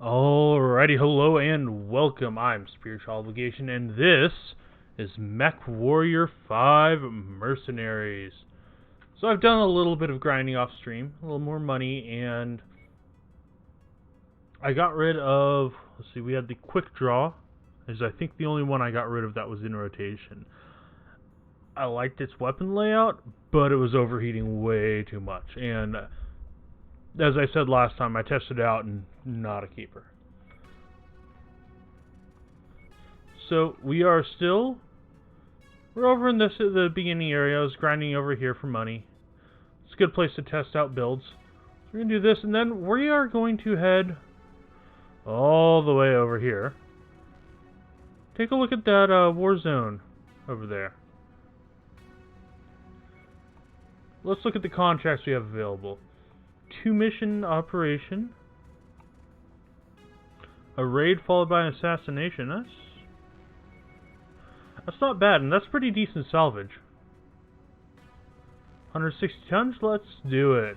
Alrighty, hello and welcome. I'm Spiritual Obligation, and this is Mechwarrior 5 Mercenaries. So I've done a little bit of grinding off stream, a little more money, and I got rid of, let's see, we had the quick draw, is I think the only one I got rid of that was in rotation. I liked its weapon layout, but it was overheating way too much, and as I said last time, I tested it out and not a keeper. So we're over in the beginning area. I was grinding over here for money. It's a good place to test out builds. So we're going to do this, and then we are going to head all the way over here. Take a look at that war zone over there. Let's look at the contracts we have available. 2-mission operation. A raid followed by an assassination. That's not bad, and that's pretty decent salvage. 160 tons? Let's do it.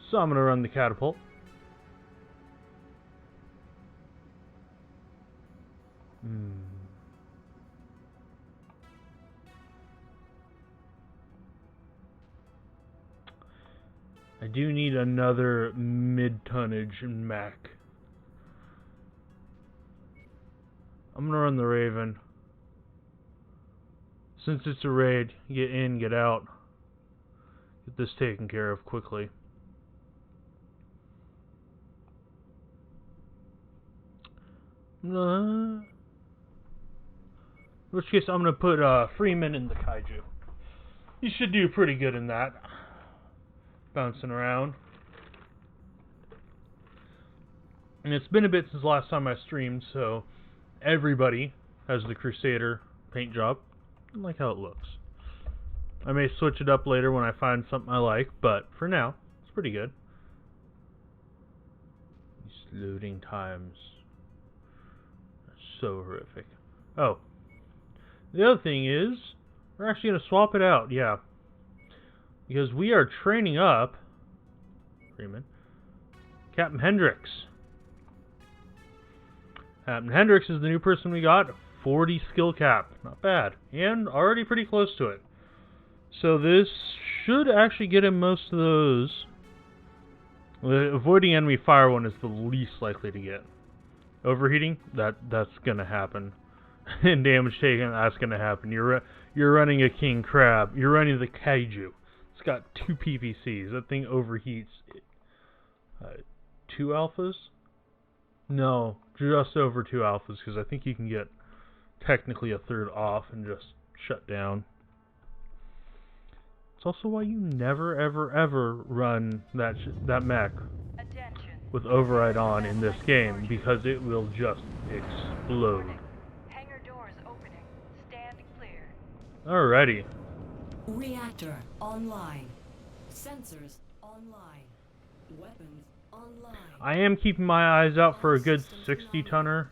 So I'm going to run the catapult. I do need another mid-tonnage mech. I'm gonna run the Raven. Since it's a raid, get in, get out. Get this taken care of quickly. In which case, I'm gonna put Freeman in the Kaiju. He should do pretty good in that. Bouncing around. And it's been a bit since the last time I streamed, so everybody has the Crusader paint job. I like how it looks. I may switch it up later when I find something I like, but for now, it's pretty good. These loading times are so horrific. Oh. The other thing is, we're actually going to swap it out, yeah. Because we are training up Freeman, Captain Hendricks. Captain Hendricks is the new person we got. 40 skill cap. Not bad. And already pretty close to it. So this should actually get him most of those. The avoiding enemy fire one is the least likely to get. Overheating? That's gonna happen. And damage taken, that's gonna happen. You're running a king crab. You're running the kaiju. It's got 2 PVCs. That thing overheats. 2 alphas? No, just over 2 alphas, because I think you can get technically a third off and just shut down. It's also why you never, ever, ever run that mech with override on in this game, because it will just explode. Hangar doors opening. Stand clear. Alrighty. Reactor online. Sensors online. Weapons online. I am keeping my eyes out for a good 60-tonner.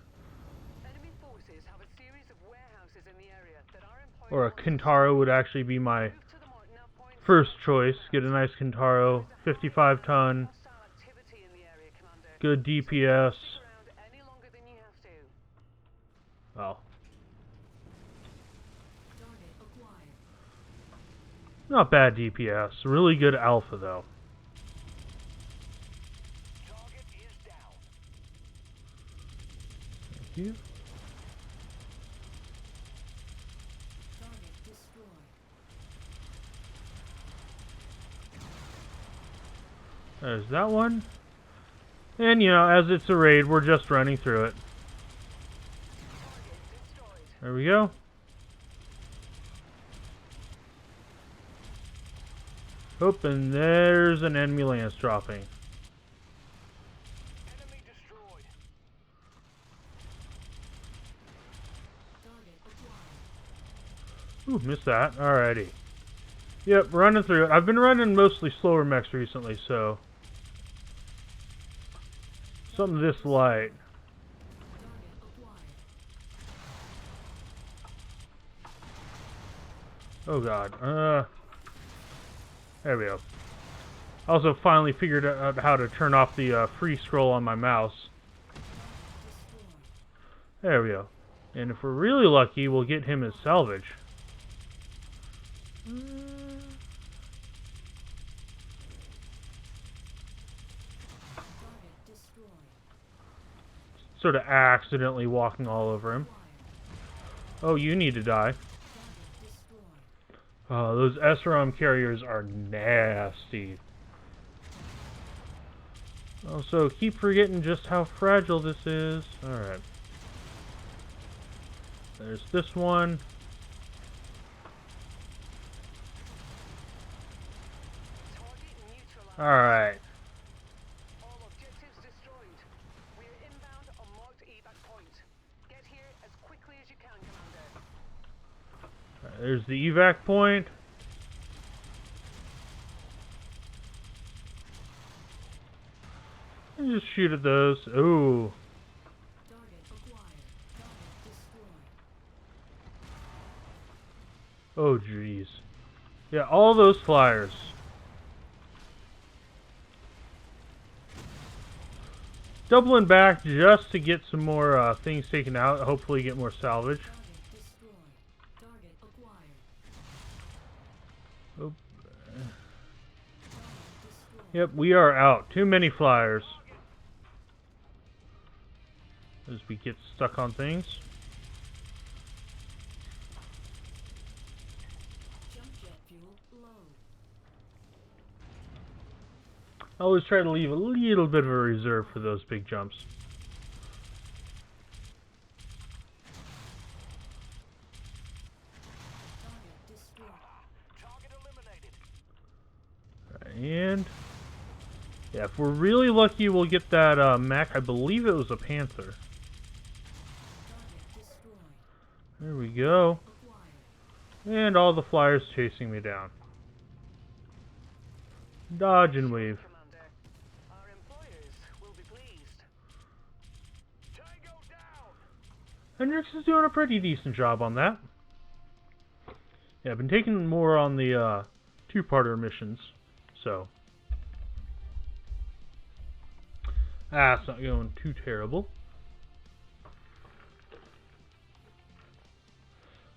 Enemy forces have a series of warehouses in the area that are employing Or a Kintaro would actually be my first choice. Get a nice Kintaro, 55-ton, good DPS. Well, not bad DPS. Really good alpha though. Thank you. There's that one. And, you know, as it's a raid, we're just running through it. There we go. Oh, and there's an enemy lance dropping. Ooh, missed that. Alrighty. Yep, running through it. I've been running mostly slower mechs recently, so something this light. Oh god. There we go. I also finally figured out how to turn off the free scroll on my mouse. There we go. And if we're really lucky, we'll get him as salvage. Sort of accidentally walking all over him. Oh, you need to die. Those SRM carriers are nasty. Also, keep forgetting just how fragile this is. Alright. There's this one. Alright. All objectives destroyed. We are inbound on marked evac point. Get here as quickly as you can, Commander. There's the evac point. And just shoot at those. Ooh. Oh, jeez. Yeah, all those flyers. Doubling back just to get some more things taken out. Hopefully get more salvage. Oh. Yep, we are out. Too many flyers. As we get stuck on things. I always try to leave a little bit of a reserve for those big jumps. And yeah, if we're really lucky, we'll get that mech. I believe it was a Panther. There we go. And all the flyers chasing me down. Dodge and weave. Commander, our employers will be pleased. Tango down! Hendrix is doing a pretty decent job on that. Yeah, I've been taking more on the two-parter missions, so it's not going too terrible.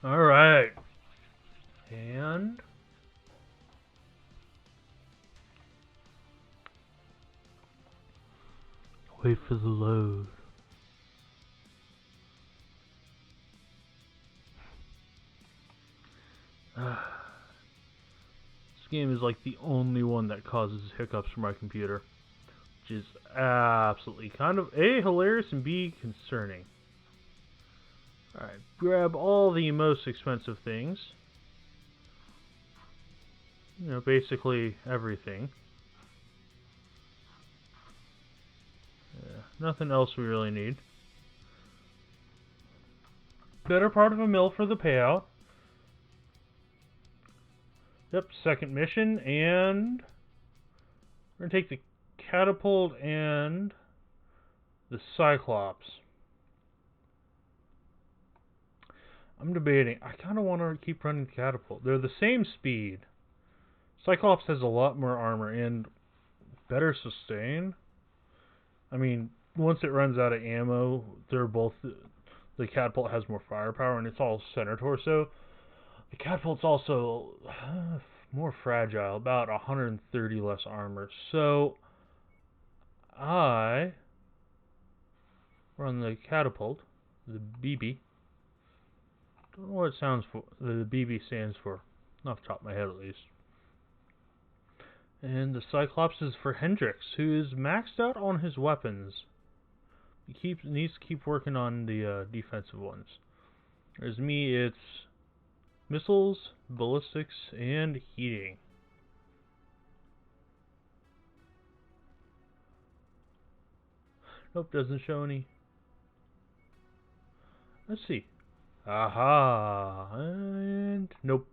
Alright. And wait for the load. This game is like the only one that causes hiccups for my computer, which is absolutely kind of A, hilarious, and B, concerning. Alright, grab all the most expensive things. You know, basically everything. Yeah, nothing else we really need. Better part of a mill for the payout. Yep, second mission, and we're gonna take the catapult and the Cyclops. I'm debating. I kind of want to keep running the catapult. They're the same speed. Cyclops has a lot more armor and better sustain. I mean, once it runs out of ammo, they're both. The catapult has more firepower, and it's all center torso. The catapult's also more fragile, about 130 less armor. So I run the catapult, the BB. Don't know what it sounds for. The BB stands for, off the top of my head at least. And the Cyclops is for Hendrix, who is maxed out on his weapons. He needs to keep working on the defensive ones. As me, it's missiles, ballistics, and heating. Nope, doesn't show any. Let's see. Aha! And nope.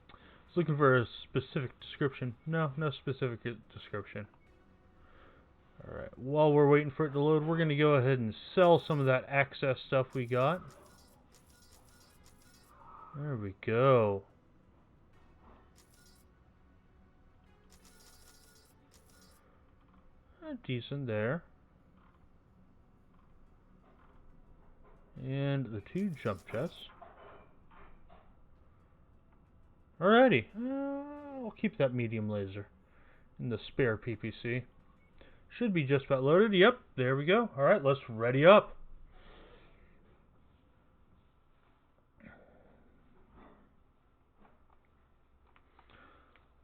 I was looking for a specific description. No specific description. Alright, while we're waiting for it to load, we're going to go ahead and sell some of that excess stuff we got. There we go. Decent there. And the 2 jump chests. Alrighty. I'll keep that medium laser. And the spare PPC. Should be just about loaded. Yep, there we go. Alright, let's ready up.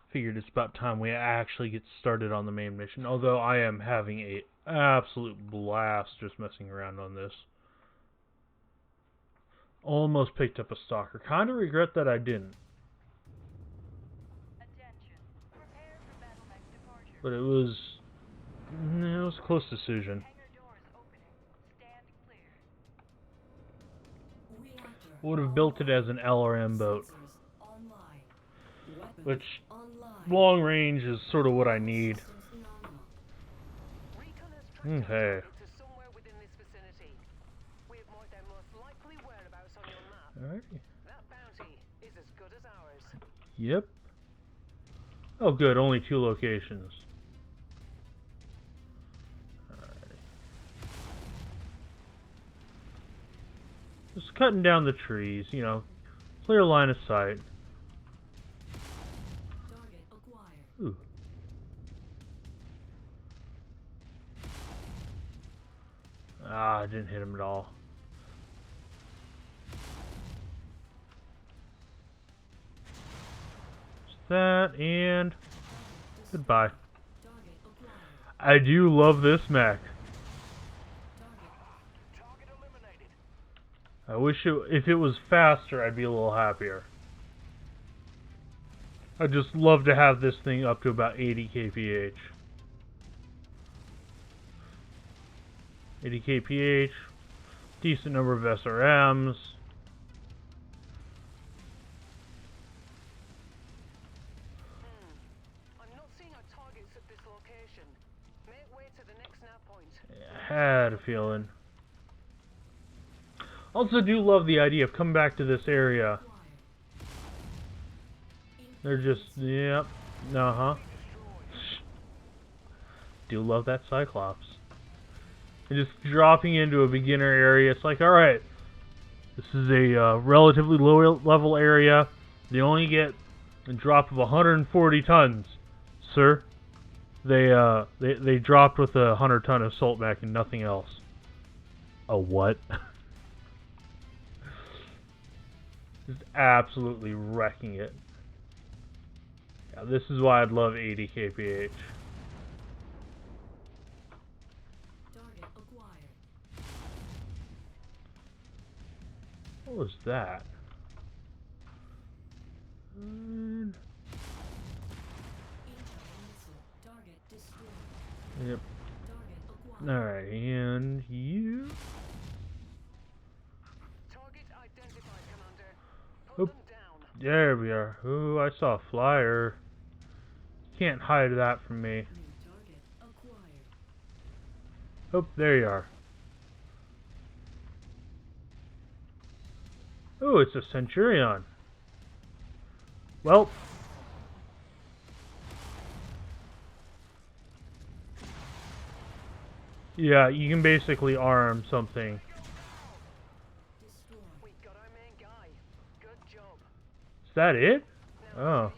Figured it's about time we actually get started on the main mission. Although I am having a absolute blast just messing around on this. Almost picked up a stalker. Kinda regret that I didn't. But it was a close decision. Would have built it as an LRM boat, which long range is sort of what I need. Okay. Alrighty. Yep. Oh good, only 2 locations. Alrighty. Just cutting down the trees, you know, clear line of sight. Ooh. Ah, I didn't hit him at all. That and goodbye. I do love this mech. I wish if it was faster, I'd be a little happier. I'd just love to have this thing up to about 80 kph. 80 kph, decent number of SRMs. I had a feeling. Also do love the idea of coming back to this area. They're just, yep, do love that Cyclops. And just dropping into a beginner area, it's like, alright, this is a relatively low level area. They only get a drop of 140 tons, sir. They dropped with a 100-ton assault mech and nothing else. A what? Just absolutely wrecking it. Yeah, this is why I'd love 80 kph. What was that? Yep. Alright, and you? Oop. There we are. Ooh, I saw a flyer. Can't hide that from me. Oh, there you are. Oh, it's a Centurion. Well. Yeah, you can basically arm something. Is that it? Oh.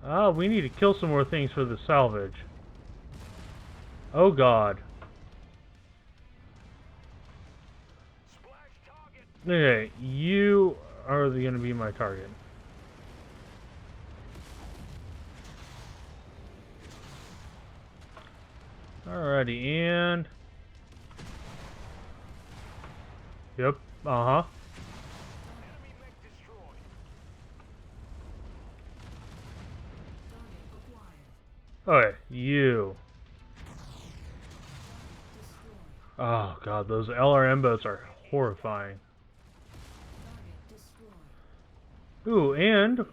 Oh, we need to kill some more things for the salvage. Oh god. Okay, you are going to be my target. Alrighty, and... Yep, uh-huh. Okay, you. Oh god, those LRM boats are horrifying. Ooh, and...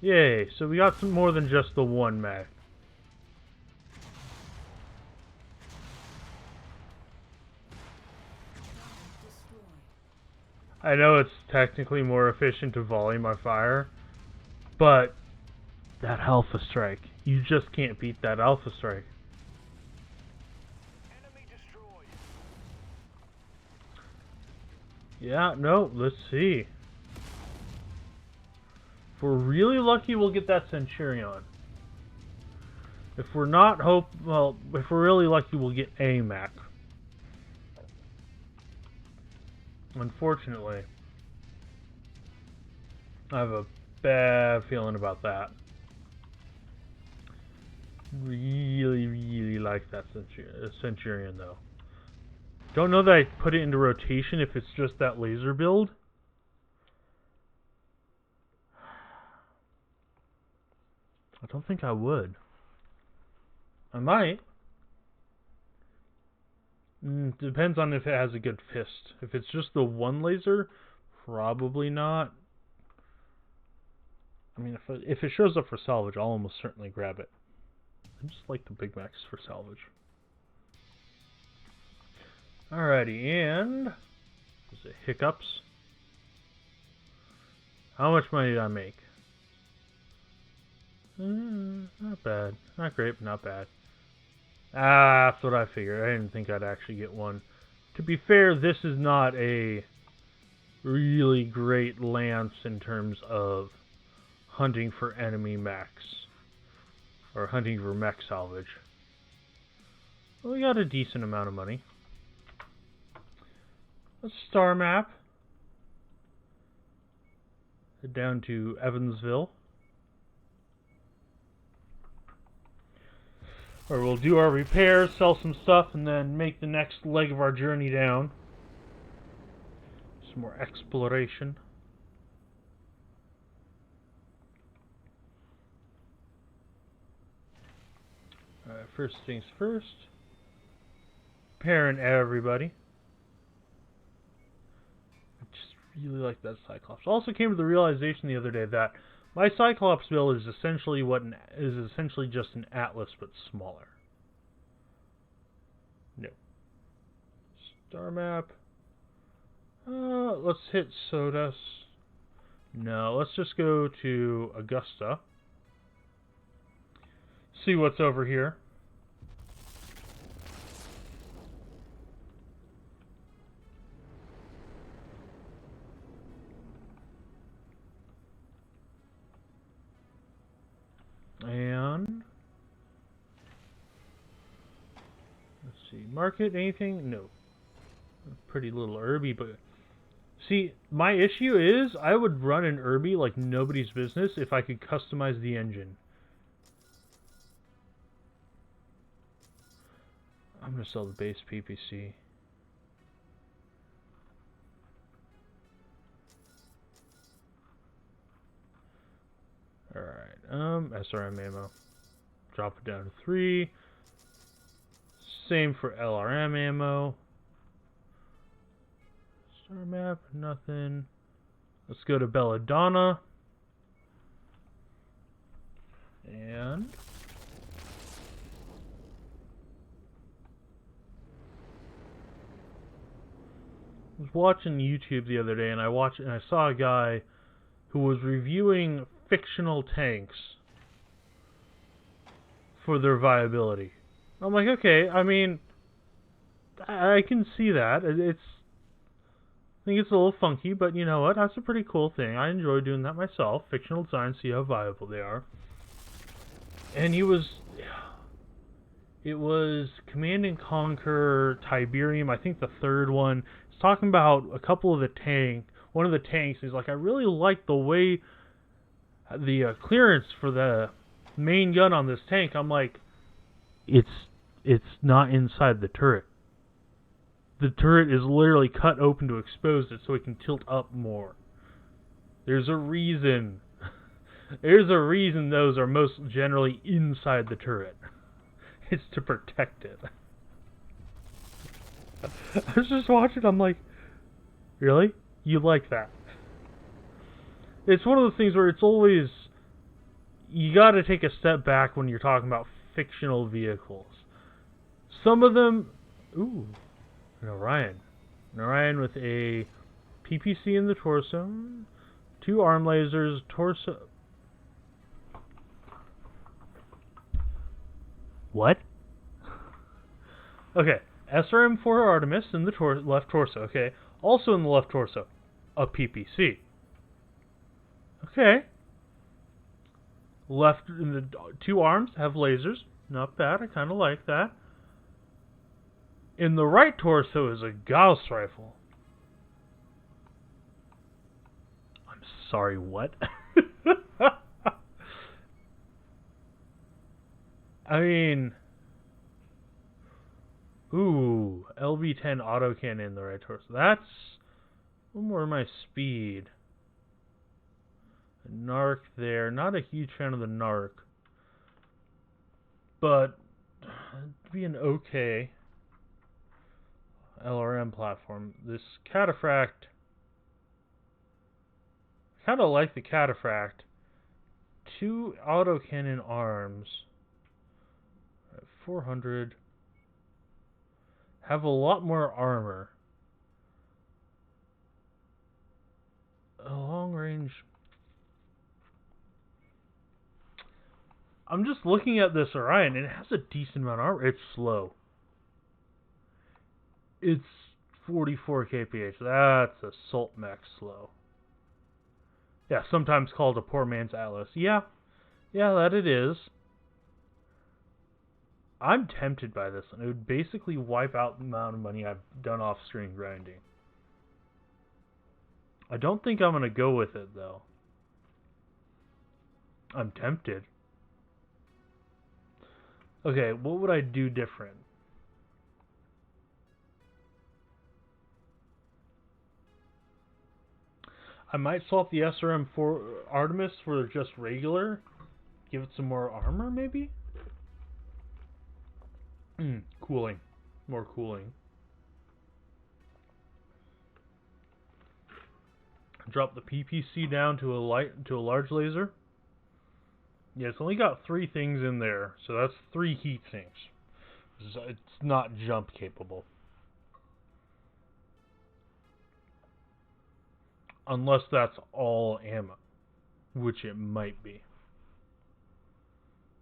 Yay, so we got some more than just the one mech. I know it's technically more efficient to volley my fire, but That Alpha Strike. You just can't beat that Alpha Strike. Enemy destroyed. Yeah, no, let's see. If we're really lucky, we'll get that Centurion. If we're not, if we're really lucky, we'll get a mech. Unfortunately, I have a bad feeling about that. Really, really like that Centurion, though. Don't know that I put it into rotation if it's just that laser build. I don't think I would. I might. Depends on if it has a good fist. If it's just the one laser, probably not. I mean, if it shows up for salvage, I'll almost certainly grab it. I just like the Big Macs for salvage. Alrighty, and is it hiccups? How much money did I make? Not bad. Not great, but not bad. Ah, that's what I figured. I didn't think I'd actually get one. To be fair, this is not a really great lance in terms of hunting for enemy mechs. Or hunting for mech salvage. Well, we got a decent amount of money. A star map. Head down to Evansville. Or we'll do our repairs, sell some stuff, and then make the next leg of our journey down. Some more exploration. Alright, first things first. Repairing everybody. I just really like that Cyclops. Also came to the realization the other day that my Cyclops build is essentially just an Atlas, but smaller. No. Star map. Let's hit Sodas. No, let's just go to Augusta. See what's over here. And let's see, market anything? No. Pretty little Irby, but see, my issue is I would run an Irby like nobody's business if I could customize the engine. I'm gonna sell the base PPC. Alright, SRM ammo. Drop it down to 3. Same for LRM ammo. Star map, nothing. Let's go to Belladonna. And I was watching YouTube the other day, and I saw a guy who was reviewing fictional tanks for their viability. I'm like, okay, I mean, I can see that. I think it's a little funky, but you know what? That's a pretty cool thing. I enjoy doing that myself. Fictional designs, see how viable they are. And it was Command and Conquer Tiberium, I think the third one. It's talking about a couple of one of the tanks. He's like, I really like the way the clearance for the main gun on this tank. I'm like, it's not inside the turret. The turret is literally cut open to expose it so it can tilt up more. There's a reason. There's a reason those are most generally inside the turret. It's to protect it. I was just watching, I'm like, really? You like that? It's one of those things where it's always, you gotta take a step back when you're talking about fictional vehicles. Some of them, ooh, an Orion. An Orion with a PPC in the torso, 2 arm lasers, torso. What? Okay, SRM for Artemis in the left torso. Okay, also in the left torso, a PPC. Okay. Left in the two arms have lasers. Not bad. I kind of like that. In the right torso is a Gauss rifle. I'm sorry, what? I mean, ooh, LV10 autocannon in the right torso. That's a little more my speed. Narc there. Not a huge fan of the Narc. But it'd be an okay LRM platform. This Cataphract, I kind of like the Cataphract. 2 autocannon arms. 400. Have a lot more armor. A long range. I'm just looking at this Orion, and it has a decent amount of armor. It's slow. It's 44 kph. That's assault mech slow. Yeah, sometimes called a poor man's Atlas. Yeah, that it is. I'm tempted by this one. It would basically wipe out the amount of money I've done off-screen grinding. I don't think I'm going to go with it, though. I'm tempted. Okay, what would I do different? I might swap the SRM for Artemis for just regular. Give it some more armor, maybe? Cooling. More cooling. Drop the PPC down to a large laser. Yeah, it's only got 3 things in there, so that's 3 heat sinks. It's not jump capable. Unless that's all ammo, which it might be.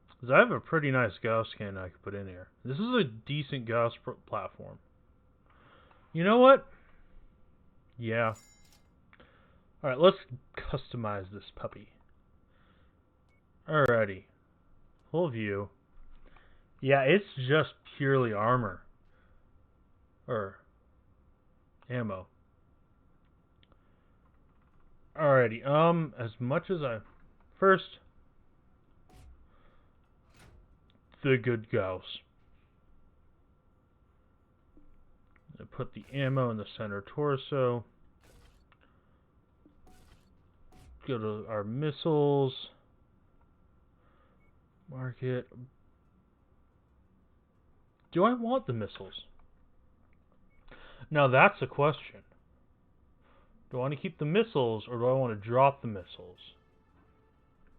Because I have a pretty nice Gauss cannon I could put in here. This is a decent Gauss platform. You know what? Yeah. Alright, let's customize this puppy. Alrighty. Full view. Yeah, it's just purely armor. Or ammo. Alrighty, as much as I... First, the good Gauss. I put the ammo in the center torso. Go to our missiles. Mark it. Do I want the missiles? Now that's a question. Do I want to keep the missiles or do I want to drop the missiles?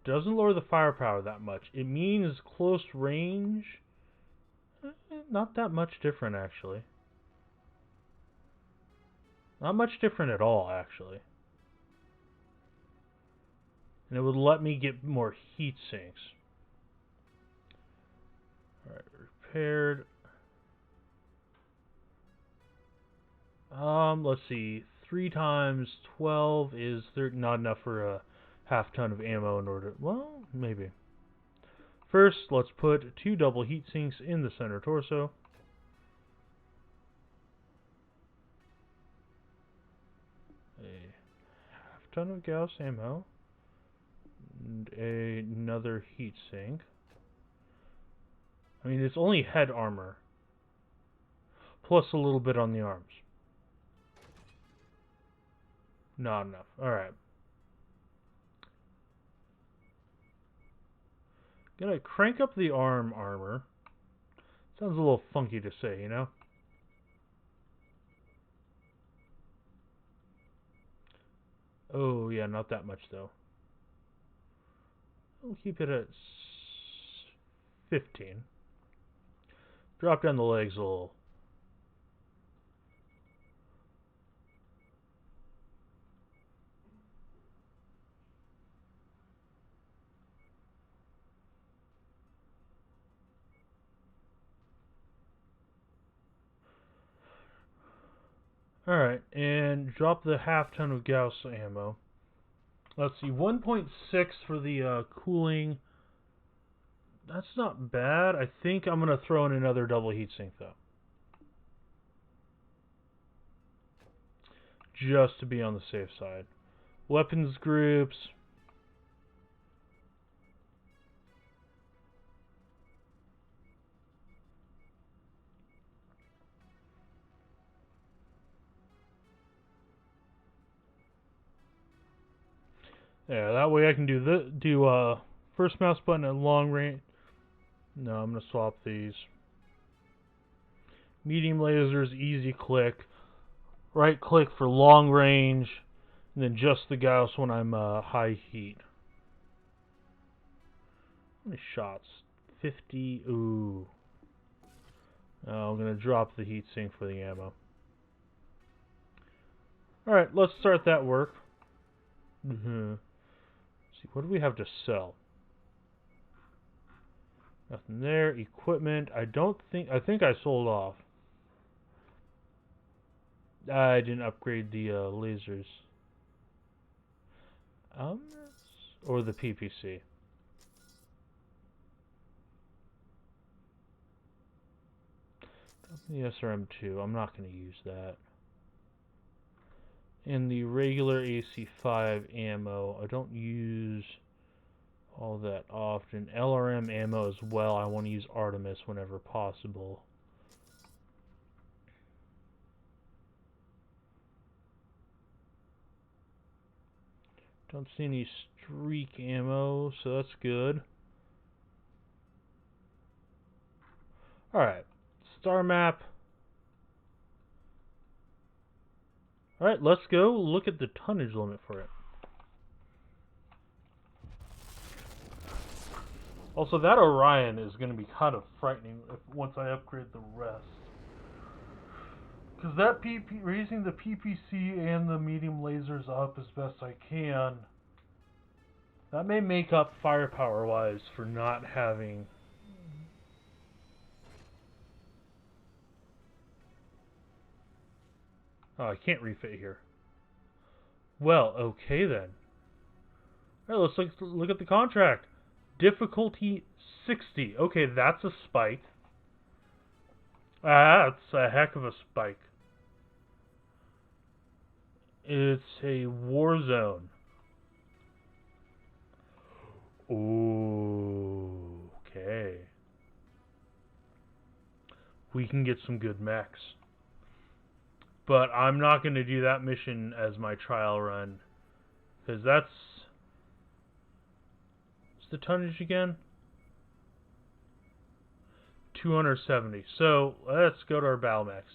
Doesn't lower the firepower that much. It means close range. Not that much different, actually. Not much different at all, actually. And it would let me get more heat sinks. Alright, repaired. Let's see. 3 times 12 is not enough for a half ton of ammo in order. Well, maybe. First, let's put 2 double heat sinks in the center torso. A half ton of Gauss ammo. And another heat sink. I mean, it's only head armor. Plus a little bit on the arms. Not enough. Alright. Gonna crank up the armor. Sounds a little funky to say, you know? Oh, yeah, not that much, though. We'll keep it at 15. Drop down the legs a little. Alright, and drop the half ton of Gauss ammo. Let's see, 1.6 for the cooling. That's not bad. I think I'm going to throw in another double heatsink, though. Just to be on the safe side. Weapons groups. Yeah, that way I can do first mouse button at long range. No, I'm gonna swap these. Medium lasers, easy click. Right click for long range, and then just the Gauss when I'm high heat. How many shots? 50. Ooh. I'm gonna drop the heatsink for the ammo. Alright, let's start that work. See, what do we have to sell? Nothing there. Equipment. I think I sold off. I didn't upgrade the lasers. Or the PPC. The SRM2. I'm not going to use that. And the regular AC5 ammo. I don't use all that often. LRM ammo as well. I want to use Artemis whenever possible. Don't see any streak ammo, so that's good. Alright. Star map. Alright, let's go look at the tonnage limit for it. Also, that Orion is going to be kind of frightening once I upgrade the rest. Because that raising the PPC and the medium lasers up as best I can, that may make up firepower-wise for not having... Oh, I can't refit here. Well, okay then. Alright, let's look at the contract. Difficulty 60. Okay, that's a spike. That's a heck of a spike. It's a war zone. Ooh, okay. We can get some good mechs. But I'm not going to do that mission as my trial run. Because that's... What's the tonnage again? 270. So, let's go to our battle mechs.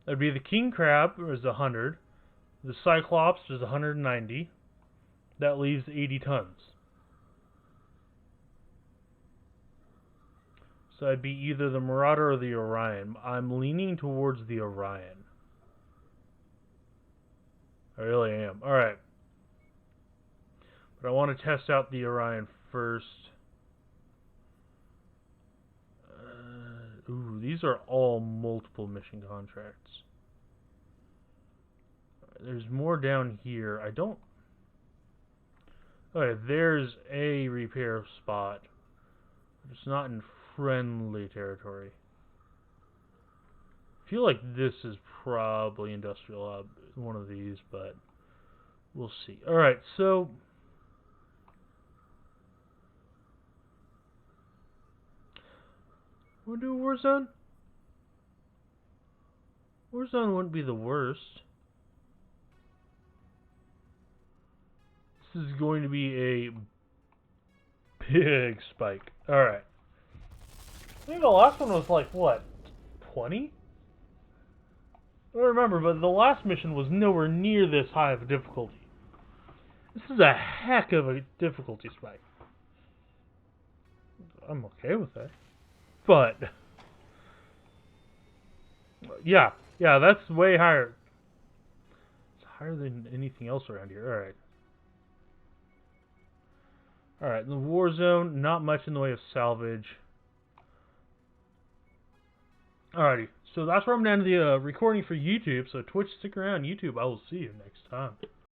That'd be the King Crab, is 100. The Cyclops is 190. That leaves 80 tons. So it'd be either the Marauder or the Orion. I'm leaning towards the Orion. I really am. Alright. But I want to test out the Orion first. Ooh, these are all multiple mission contracts. There's more down here. I don't... Okay, there's a repair spot. It's not in friendly territory. I feel like this is probably industrial hub, one of these, but we'll see. Alright, so... We'll do a Warzone? Warzone wouldn't be the worst. This is going to be a big spike. Alright. I think the last one was like, what, 20? I don't remember, but the last mission was nowhere near this high of a difficulty. This is a heck of a difficulty spike. I'm okay with that. But, yeah, that's way higher. It's higher than anything else around here. Alright. Alright, in the war zone, not much in the way of salvage. Alrighty, so that's where I'm going to end the recording for YouTube. So Twitch, stick around. YouTube, I will see you next time.